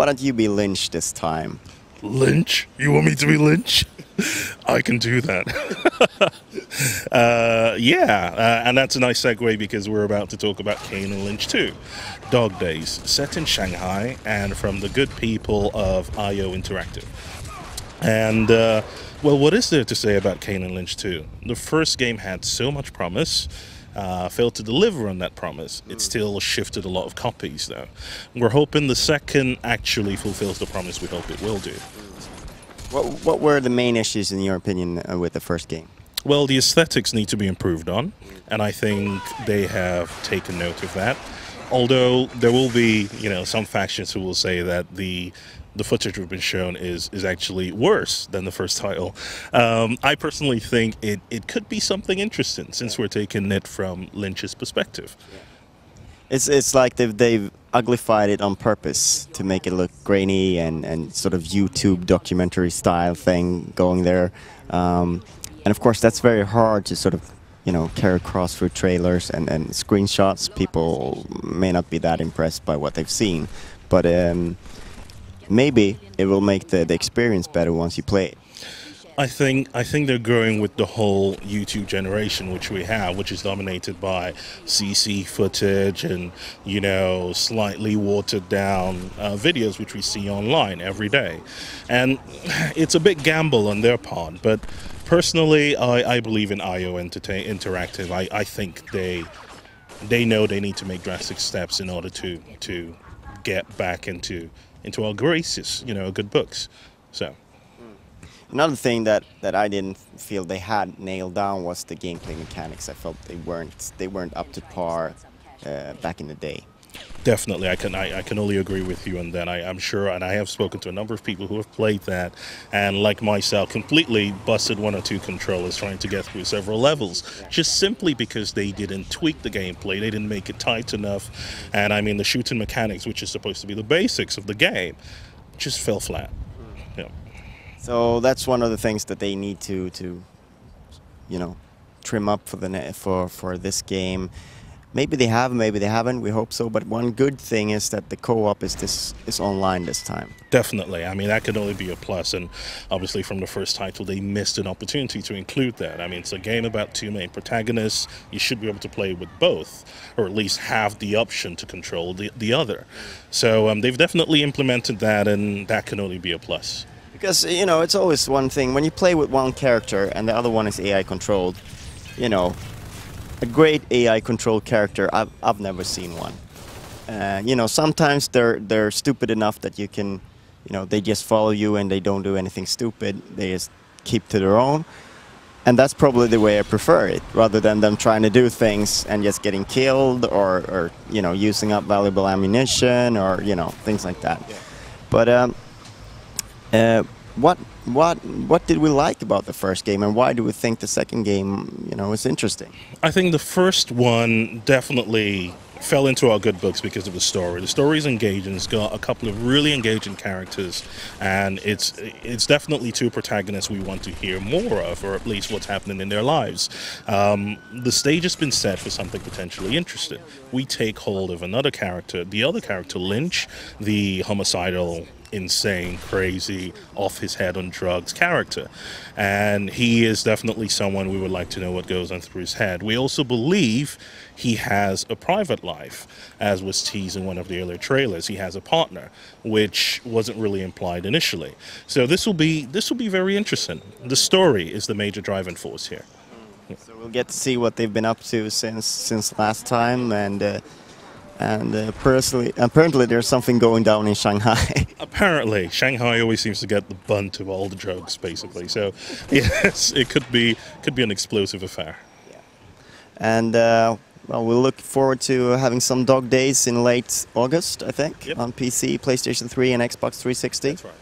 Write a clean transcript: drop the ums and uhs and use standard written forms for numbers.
why don't you be Lynch this time? Lynch? You want me to be Lynch? I can do that. And that's a nice segue because we're about to talk about Kane and Lynch 2. Dog Days, set in Shanghai and from the good people of IO Interactive. And, well, what is there to say about Kane and Lynch 2? The first game had so much promise, failed to deliver on that promise. It still shifted a lot of copies, though. We're hoping the second actually fulfills the promise we hope it will do. What were the main issues, in your opinion, with the first game? Well, the aesthetics need to be improved on, and I think they have taken note of that. Although there will be, some factions who will say that the footage we've been shown is actually worse than the first title. I personally think it could be something interesting since we're taking it from Lynch's perspective. It's like they've uglified it on purpose to make it look grainy and sort of YouTube documentary style thing going there. And of course that's very hard to sort of carry across through trailers and screenshots. People may not be that impressed by what they've seen, but maybe it will make the experience better once you play it. I think they're going with the whole YouTube generation which we have, which is dominated by CC footage and slightly watered down videos which we see online every day, and it's a big gamble on their part. But personally, I believe in IO Interactive. I think they know they need to make drastic steps in order to get back into our graces, good books. So. Another thing that I didn't feel they had nailed down was the gameplay mechanics. I felt they weren't up to par back in the day. Definitely, I can only agree with you on that. I'm sure, and I have spoken to a number of people who have played that, and like myself, completely busted one or two controllers trying to get through several levels, just simply because they didn't tweak the gameplay, they didn't make it tight enough, and I mean the shooting mechanics, which is supposed to be the basics of the game, just fell flat. Yeah. So that's one of the things that they need to trim up for this game. Maybe they have, maybe they haven't. We hope so. But one good thing is that the co-op is online this time. Definitely. I mean, that could only be a plus. And obviously, from the first title, they missed an opportunity to include that. I mean, it's a game about two main protagonists. You should be able to play with both, or at least have the option to control the other. So they've definitely implemented that, and that can only be a plus. Because it's always one thing when you play with one character and the other one is AI controlled. A great AI controlled character, I've never seen one. Sometimes they're stupid enough that you can, they just follow you and they don't do anything stupid. They just keep to their own, and that's probably the way I prefer it, rather than them trying to do things and just getting killed or using up valuable ammunition or things like that. Yeah. But what did we like about the first game, and why do we think the second game, is interesting? I think the first one definitely fell into our good books because of the story. The story is engaging. It's got a couple of really engaging characters, and it's definitely two protagonists we want to hear more of, or at least what's happening in their lives. The stage has been set for something potentially interesting. We take hold of another character, the other character, Lynch, the homicidal, insane, crazy, off his head on drugs character, and he is definitely someone we would like to know what goes on through his head. We also believe he has a private life, as was teased in one of the earlier trailers. He has a partner, which wasn't really implied initially. So this will be very interesting. The story is the major driving force here. So we'll get to see what they've been up to since last time, and apparently there's something going down in Shanghai. Apparently, Shanghai always seems to get the bunt of all the drugs, basically. So, yes, it could be an explosive affair. Yeah. And well, we'll look forward to having some Dog Days in late August, I think, on PC, PlayStation 3, and Xbox 360. That's right.